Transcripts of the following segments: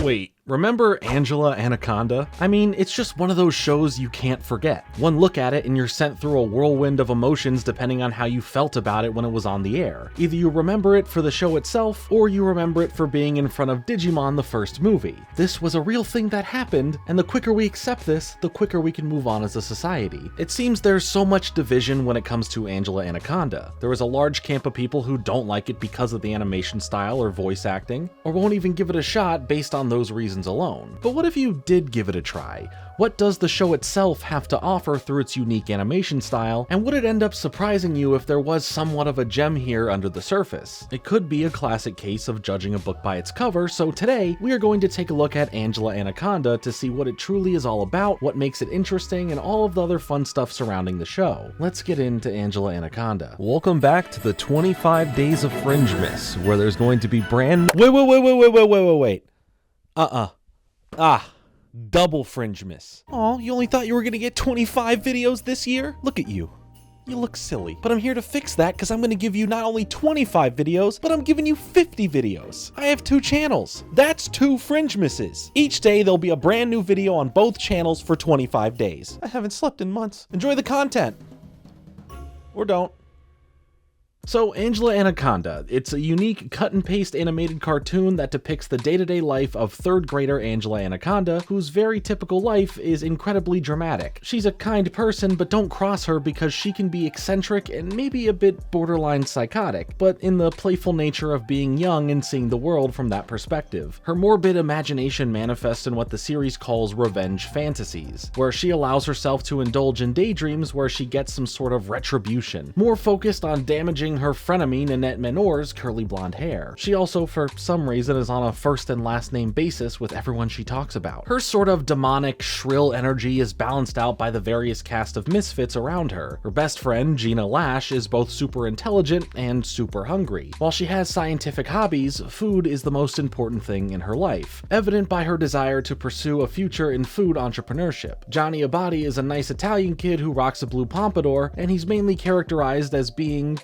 Wait, remember Angela Anaconda? I mean, it's just one of those shows you can't forget. One look at it and you're sent through a whirlwind of emotions depending on how you felt about it when it was on the air. Either you remember it for the show itself, or you remember it for being in front of Digimon the first movie. This was a real thing that happened, and the quicker we accept this, the quicker we can move on as a society. It seems there's so much division when it comes to Angela Anaconda. There is a large camp of people who don't like it because of the animation style or voice acting, or won't even give it a shot based on those reasons alone. But what if you did give it a try? What does the show itself have to offer through its unique animation style, and would it end up surprising you if there was somewhat of a gem here under the surface? It could be a classic case of judging a book by its cover, so today we are going to take a look at Angela Anaconda to see what it truly is all about, what makes it interesting, and all of the other fun stuff surrounding the show. Let's get into Angela Anaconda. Welcome back to the 25 Days of Fringe Miss, where there's going to be Wait. Double Fringe Miss. Aw, you only thought you were gonna get 25 videos this year? Look at you. You look silly. But I'm here to fix that because I'm gonna give you not only 25 videos, but I'm giving you 50 videos. I have 2 channels. That's 2 Fringe Misses. Each day there'll be a brand new video on both channels for 25 days. I haven't slept in months. Enjoy the content. Or don't. So, Angela Anaconda, it's a unique cut-and-paste animated cartoon that depicts the day-to-day life of 3rd grader Angela Anaconda, whose very typical life is incredibly dramatic. She's a kind person, but don't cross her because she can be eccentric and maybe a bit borderline psychotic, but in the playful nature of being young and seeing the world from that perspective. Her morbid imagination manifests in what the series calls revenge fantasies, where she allows herself to indulge in daydreams where she gets some sort of retribution, more focused on damaging her frenemy Nanette Menor's curly blonde hair. She also, for some reason, is on a first and last name basis with everyone she talks about. Her sort of demonic, shrill energy is balanced out by the various cast of misfits around her. Her best friend, Gina Lash, is both super intelligent and super hungry. While she has scientific hobbies, food is the most important thing in her life, evident by her desire to pursue a future in food entrepreneurship. Johnny Abadi is a nice Italian kid who rocks a blue pompadour, and he's mainly characterized as being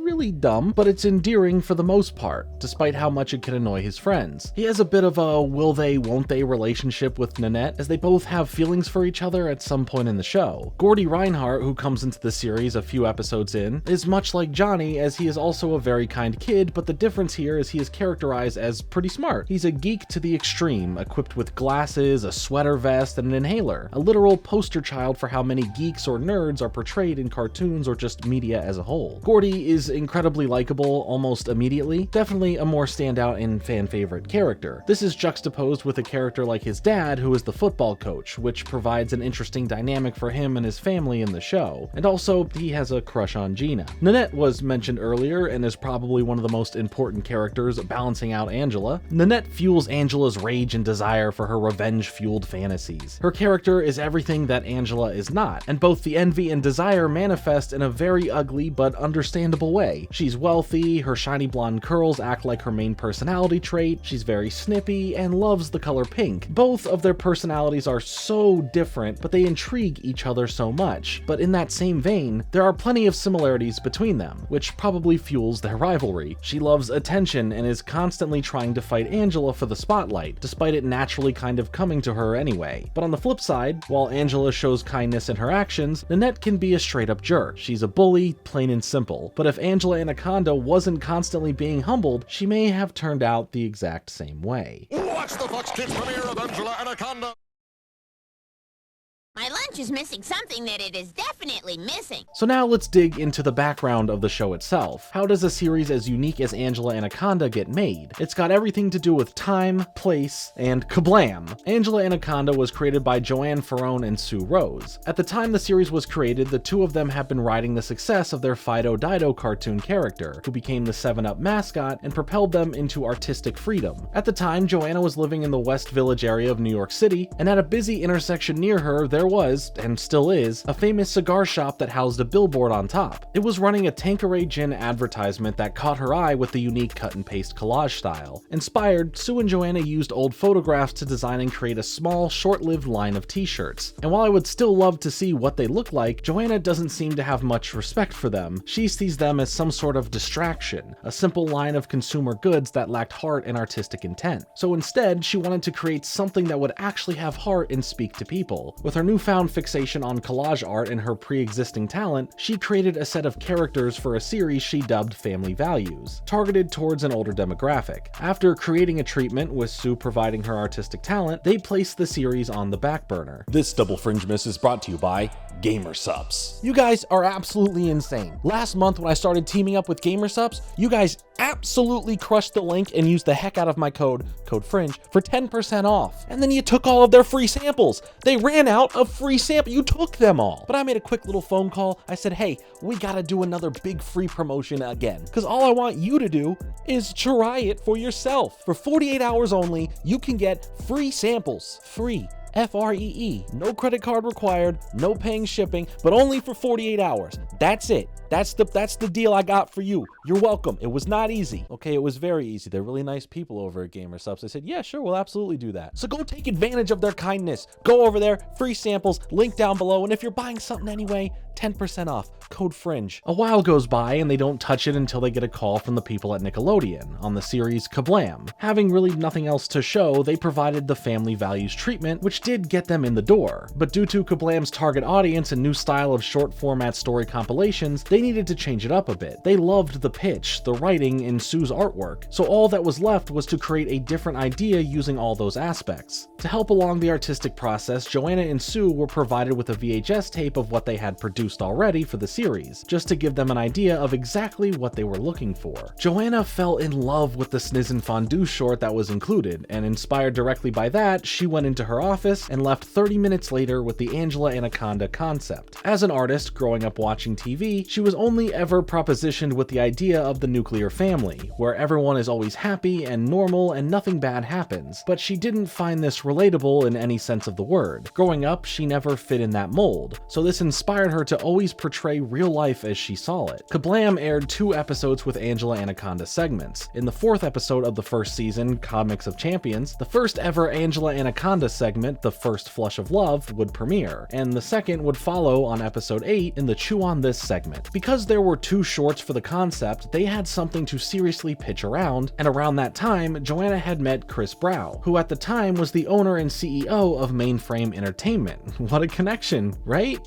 really dumb, but it's endearing for the most part, despite how much it can annoy his friends. He has a bit of a will they, won't they relationship with Nanette, as they both have feelings for each other at some point in the show. Gordy Reinhardt, who comes into the series a few episodes in, is much like Johnny, as he is also a very kind kid, but the difference here is he is characterized as pretty smart. He's a geek to the extreme, equipped with glasses, a sweater vest, and an inhaler, a literal poster child for how many geeks or nerds are portrayed in cartoons or just media as a whole. Gordy is incredibly likable almost immediately, definitely a more standout and fan favorite character. This is juxtaposed with a character like his dad, who is the football coach, which provides an interesting dynamic for him and his family in the show. And also, he has a crush on Gina. Nanette was mentioned earlier and is probably one of the most important characters balancing out Angela. Nanette fuels Angela's rage and desire for her revenge-fueled fantasies. Her character is everything that Angela is not, and both the envy and desire manifest in a very ugly but understandable way. She's wealthy, her shiny blonde curls act like her main personality trait, she's very snippy, and loves the color pink. Both of their personalities are so different, but they intrigue each other so much. But in that same vein, there are plenty of similarities between them, which probably fuels their rivalry. She loves attention and is constantly trying to fight Angela for the spotlight, despite it naturally kind of coming to her anyway. But on the flip side, while Angela shows kindness in her actions, Nanette can be a straight-up jerk. She's a bully, plain and simple. But if Angela Anaconda wasn't constantly being humbled, she may have turned out the exact same way. Watch the Fox Kids premiere of Angela Anaconda! My lunch is missing something that it is definitely missing. So now let's dig into the background of the show itself. How does a series as unique as Angela Anaconda get made? It's got everything to do with time, place, and kablam! Angela Anaconda was created by Joanne Ferrone and Sue Rose. At the time the series was created, the two of them have been riding the success of their Fido Dido cartoon character, who became the 7-Up mascot and propelled them into artistic freedom. At the time, Joanna was living in the West Village area of New York City, and at a busy intersection near her, there there was, and still is, a famous cigar shop that housed a billboard on top. It was running a Tanqueray gin advertisement that caught her eye with the unique cut-and-paste collage style. Inspired, Sue and Joanna used old photographs to design and create a small, short-lived line of t-shirts. And while I would still love to see what they look like, Joanna doesn't seem to have much respect for them. She sees them as some sort of distraction, a simple line of consumer goods that lacked heart and artistic intent. So instead, she wanted to create something that would actually have heart and speak to people. With her newfound fixation on collage art and her pre-existing talent, she created a set of characters for a series she dubbed Family Values, targeted towards an older demographic. After creating a treatment, with Sue providing her artistic talent, they placed the series on the back burner. This double Fringe Miss is brought to you by GamerSupps. You guys are absolutely insane. Last month when I started teaming up with GamerSupps, you guys absolutely crushed the link and used the heck out of my code FRINGE, for 10% off. And then you took all of their free samples. They ran out of free samples. You took them all. But I made a quick little phone call. I said, hey, we gotta do another big free promotion again. Because all I want you to do is try it for yourself. For 48 hours only, you can get free samples. Free. Free. No credit card required, no paying shipping, but only for 48 hours. That's it. That's the deal I got for you. You're welcome. It was not easy. Okay, it was very easy. They're really nice people over at GamerSupps. I said, yeah, sure, we'll absolutely do that. So go take advantage of their kindness. Go over there, free samples, link down below, and if you're buying something anyway, 10% off. Code FRINGE. A while goes by and they don't touch it until they get a call from the people at Nickelodeon on the series Kablam. Having really nothing else to show, they provided the Family Values treatment, which did get them in the door. But due to Kablam's target audience and new style of short format story compilations, they needed to change it up a bit. They loved the pitch, the writing, and Sue's artwork, so all that was left was to create a different idea using all those aspects. To help along the artistic process, Joanna and Sue were provided with a VHS tape of what they had produced already for the series, just to give them an idea of exactly what they were looking for. Joanna fell in love with the Sniz and Fondue short that was included, and inspired directly by that, she went into her office and left 30 minutes later with the Angela Anaconda concept. As an artist, growing up watching TV, she was only ever propositioned with the idea of the nuclear family, where everyone is always happy and normal and nothing bad happens, but she didn't find this relatable in any sense of the word. Growing up, she never fit in that mold, so this inspired her to always portray real life as she saw it. Kablam aired 2 episodes with Angela Anaconda segments. In the 4th episode of the first season, Comics of Champions, the first ever Angela Anaconda segment, The First Flush of Love, would premiere, and the second would follow on episode 8 in the Chew on This segment. Because there were 2 shorts for the concept, they had something to seriously pitch around, and around that time, Joanna had met Chris Brow, who at the time was the owner and CEO of Mainframe Entertainment. What a connection, right?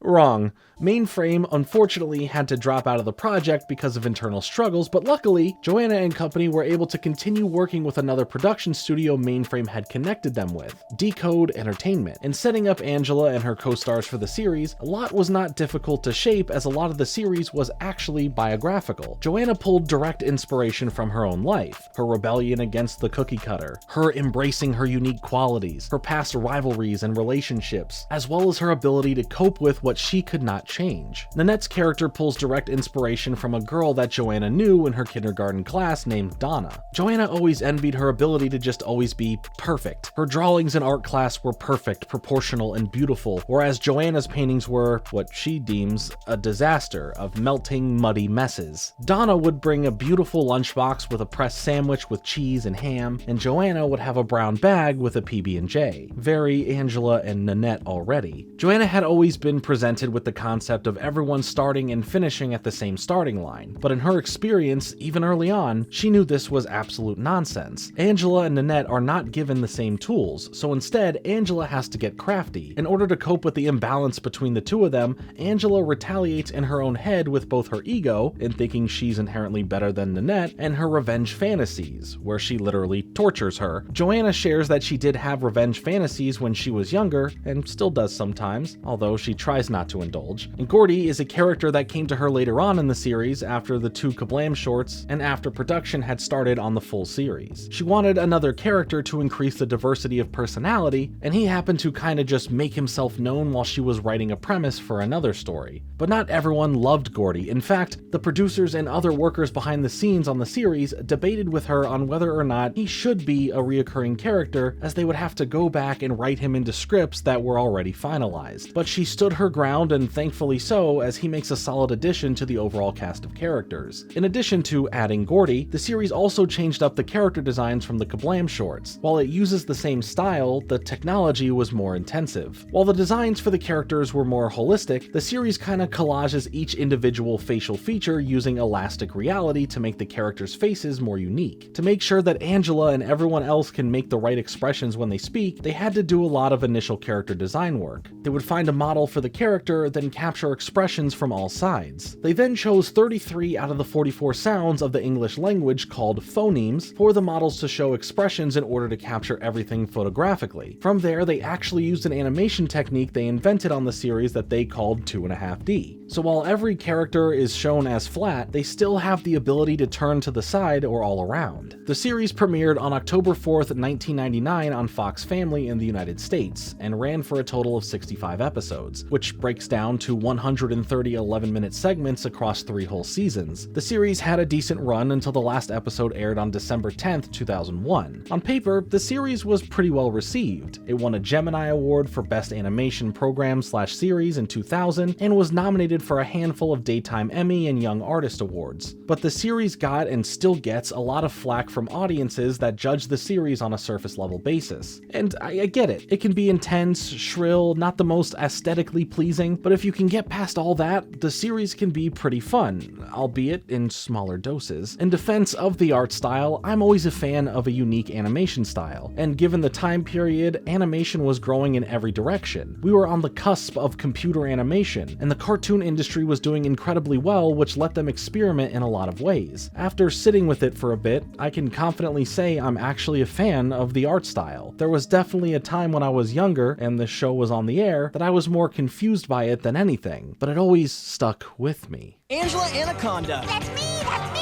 Wrong. Mainframe unfortunately had to drop out of the project because of internal struggles, but luckily, Joanna and company were able to continue working with another production studio Mainframe had connected them with, Decode Entertainment. In setting up Angela and her co-stars for the series, a lot was not difficult to shape as a lot of the series was actually biographical. Joanna pulled direct inspiration from her own life, her rebellion against the cookie cutter, her embracing her unique qualities, her past rivalries and relationships, as well as her ability to cope with what she could not change. Nanette's character pulls direct inspiration from a girl that Joanna knew in her kindergarten class named Donna. Joanna always envied her ability to just always be perfect. Her drawings in art class were perfect, proportional, and beautiful, whereas Joanna's paintings were what she deems a disaster of melting, muddy messes. Donna would bring a beautiful lunchbox with a pressed sandwich with cheese and ham, and Joanna would have a brown bag with a PB&J. Very Angela and Nanette already. Joanna had always been presented with the concept of everyone starting and finishing at the same starting line, but in her experience, even early on, she knew this was absolute nonsense. Angela and Nanette are not given the same tools, so instead, Angela has to get crafty. In order to cope with the imbalance between the two of them, Angela retaliates in her own head with both her ego, in thinking she's inherently better than Nanette, and her revenge fantasies, where she literally tortures her. Joanna shares that she did have revenge fantasies when she was younger, and still does sometimes, although she tries tries not to indulge. And Gordy is a character that came to her later on in the series after the 2 Kablam shorts and after production had started on the full series. She wanted another character to increase the diversity of personality, and he happened to kinda just make himself known while she was writing a premise for another story. But not everyone loved Gordy. In fact, the producers and other workers behind the scenes on the series debated with her on whether or not he should be a reoccurring character, as they would have to go back and write him into scripts that were already finalized. But she stood her ground, and thankfully so, as he makes a solid addition to the overall cast of characters. In addition to adding Gordy, the series also changed up the character designs from the Kablam shorts. While it uses the same style, the technology was more intensive. While the designs for the characters were more holistic, the series kinda collages each individual facial feature using elastic reality to make the characters' faces more unique. To make sure that Angela and everyone else can make the right expressions when they speak, they had to do a lot of initial character design work. They would find a model for the character, then capture expressions from all sides. They then chose 33 out of the 44 sounds of the English language called phonemes for the models to show expressions in order to capture everything photographically. From there, they actually used an animation technique they invented on the series that they called 2.5D. So while every character is shown as flat, they still have the ability to turn to the side or all around. The series premiered on October 4th, 1999 on Fox Family in the United States, and ran for a total of 65 episodes, which breaks down to 130 11-minute segments across 3 whole seasons. The series had a decent run until the last episode aired on December 10th, 2001. On paper, the series was pretty well received. It won a Gemini Award for Best Animation Program/Series in 2000, and was nominated for a handful of Daytime Emmy and Young Artist Awards. But the series got and still gets a lot of flack from audiences that judge the series on a surface level basis. And I get it. It can be intense, shrill, not the most aesthetically pleasing, but if you can get past all that, the series can be pretty fun, albeit in smaller doses. In defense of the art style, I'm always a fan of a unique animation style, and given the time period, animation was growing in every direction. We were on the cusp of computer animation, and the cartoon industry was doing incredibly well, which let them experiment in a lot of ways. After sitting with it for a bit, I can confidently say I'm actually a fan of the art style. There was definitely a time when I was younger and the show was on the air that I was more confused by it than anything, but it always stuck with me. Angela Anaconda. That's me! That's me!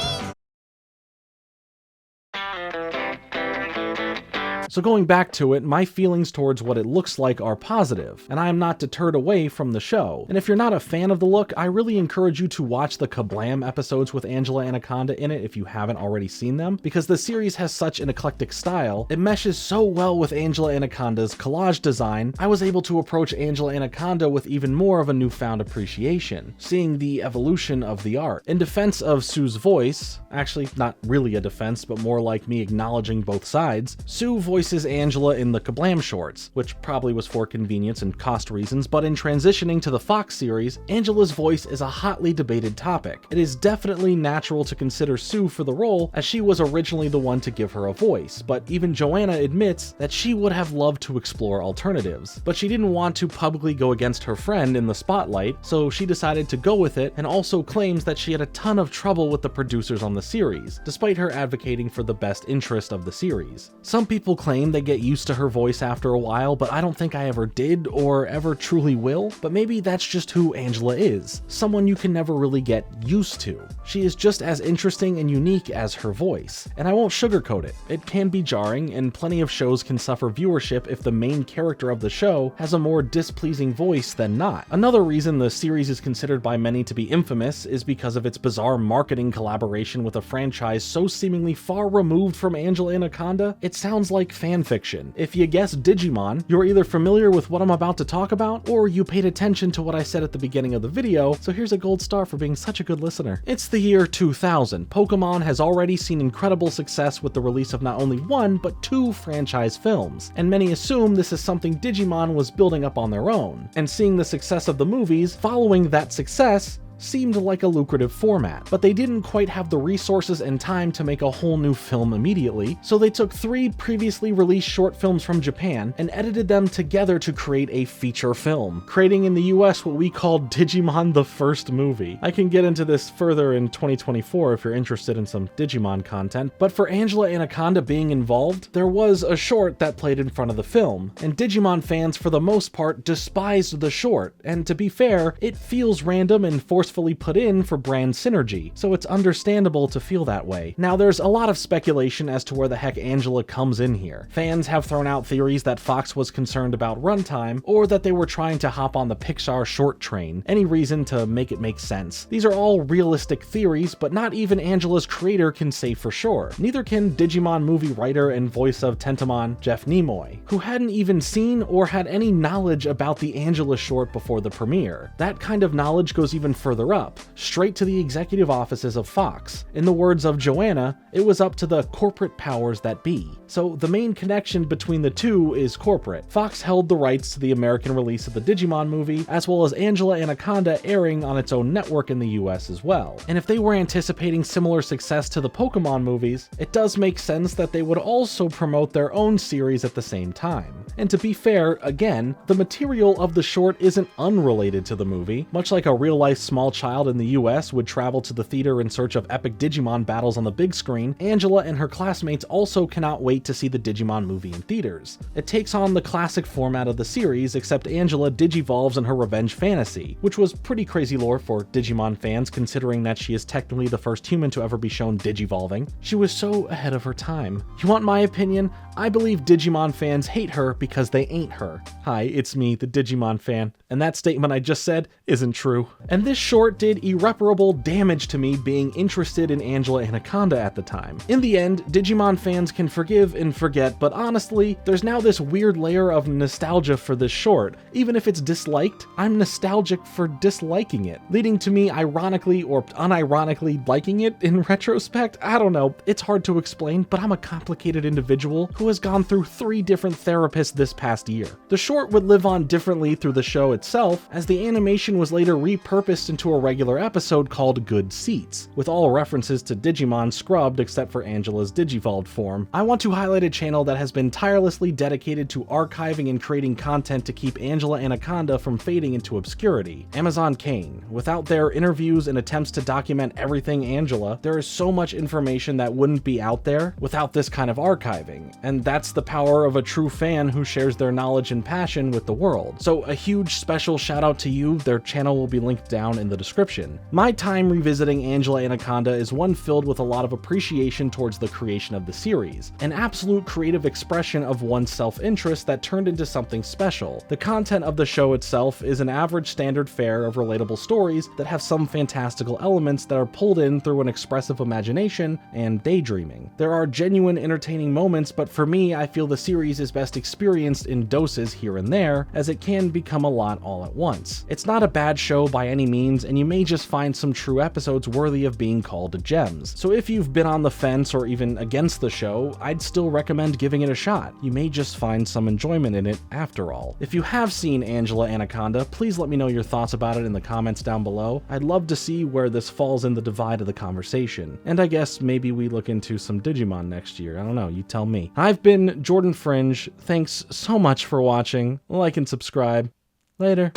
So going back to it, my feelings towards what it looks like are positive, and I am not deterred away from the show. And if you're not a fan of the look, I really encourage you to watch the Kablam episodes with Angela Anaconda in it if you haven't already seen them, because the series has such an eclectic style. It meshes so well with Angela Anaconda's collage design. I was able to approach Angela Anaconda with even more of a newfound appreciation, seeing the evolution of the art. In defense of Sue's voice, actually not really a defense, but more like me acknowledging both sides, Sue voices Angela in the Kablam shorts, which probably was for convenience and cost reasons, but in transitioning to the Fox series, Angela's voice is a hotly debated topic. It is definitely natural to consider Sue for the role, as she was originally the one to give her a voice, but even Joanna admits that she would have loved to explore alternatives. But she didn't want to publicly go against her friend in the spotlight, so she decided to go with it, and also claims that she had a ton of trouble with the producers on the series, despite her advocating for the best interest of the series. Some people claim they get used to her voice after a while, but I don't think I ever did or ever truly will. But maybe that's just who Angela is, someone you can never really get used to. She is just as interesting and unique as her voice, and I won't sugarcoat it. It can be jarring, and plenty of shows can suffer viewership if the main character of the show has a more displeasing voice than not. Another reason the series is considered by many to be infamous is because of its bizarre marketing collaboration with a franchise so seemingly far removed from Angela Anaconda, it sounds like fan fiction. If you guessed Digimon, you're either familiar with what I'm about to talk about, or you paid attention to what I said at the beginning of the video, so here's a gold star for being such a good listener. It's the year 2000. Pokemon has already seen incredible success with the release of not only 1, but 2 franchise films, and many assume this is something Digimon was building up on their own. And seeing the success of the movies, following that success, seemed like a lucrative format, but they didn't quite have the resources and time to make a whole new film immediately, so they took 3 previously released short films from Japan and edited them together to create a feature film, creating in the US what we call Digimon the First Movie. I can get into this further in 2024 if you're interested in some Digimon content, but for Angela Anaconda being involved, there was a short that played in front of the film, and Digimon fans for the most part despised the short, and to be fair, it feels random and forcefully put in for brand synergy, so it's understandable to feel that way. Now there's a lot of speculation as to where the heck Angela comes in here. Fans have thrown out theories that Fox was concerned about runtime, or that they were trying to hop on the Pixar short train, any reason to make it make sense. These are all realistic theories, but not even Angela's creator can say for sure. Neither can Digimon movie writer and voice of Tentomon, Jeff Nimoy, who hadn't even seen or had any knowledge about the Angela short before the premiere. That kind of knowledge goes even further up, straight to the executive offices of Fox. In the words of Joanna, it was up to the corporate powers that be. So the main connection between the two is corporate. Fox held the rights to the American release of the Digimon movie, as well as Angela Anaconda airing on its own network in the US as well. And if they were anticipating similar success to the Pokemon movies, it does make sense that they would also promote their own series at the same time. And to be fair, again, the material of the short isn't unrelated to the movie. Much like a real-life small child in the US would travel to the theater in search of epic Digimon battles on the big screen, Angela and her classmates also cannot wait to see the Digimon movie in theaters. It takes on the classic format of the series, except Angela digivolves in her revenge fantasy, which was pretty crazy lore for Digimon fans considering that she is technically the first human to ever be shown digivolving. She was so ahead of her time. You want my opinion? I believe Digimon fans hate her because they ain't her. Hi, it's me, the Digimon fan, and that statement I just said isn't true. And this short did irreparable damage to me being interested in Angela Anaconda at the time. In the end, Digimon fans can forgive and forget, but honestly, there's now this weird layer of nostalgia for this short. Even if it's disliked, I'm nostalgic for disliking it, leading to me ironically or unironically liking it in retrospect. I don't know, it's hard to explain, but I'm a complicated individual who has gone through 3 different therapists this past year. The short would live on differently through the show itself, as the animation was later repurposed into a regular episode called Good Seats, with all references to Digimon scrubbed except for Angela's digivolved form. I want to highlight a channel that has been tirelessly dedicated to archiving and creating content to keep Angela Anaconda from fading into obscurity. Amazon Kane. Without their interviews and attempts to document everything Angela, there is so much information that wouldn't be out there without this kind of archiving, and that's the power of a true fan who shares their knowledge and passion with the world. So a huge special shout out to you. Their channel will be linked down in the description. My time revisiting Angela Anaconda is one filled with a lot of appreciation towards the creation of the series, an absolute creative expression of one's self-interest that turned into something special. The content of the show itself is an average standard fare of relatable stories that have some fantastical elements that are pulled in through an expressive imagination and daydreaming. There are genuine entertaining moments, but for me, I feel the series is best experienced in doses here and there, as it can become a lot all at once. It's not a bad show by any means, and you may just find some true episodes worthy of being called gems. So if you've been on the fence or even against the show, I'd still recommend giving it a shot. You may just find some enjoyment in it after all. If you have seen Angela Anaconda, please let me know your thoughts about it in the comments down below. I'd love to see where this falls in the divide of the conversation. And I guess maybe we look into some Digimon next year. I don't know, you tell me. I've been Jordan Fringe. Thanks so much for watching. Like and subscribe. Later.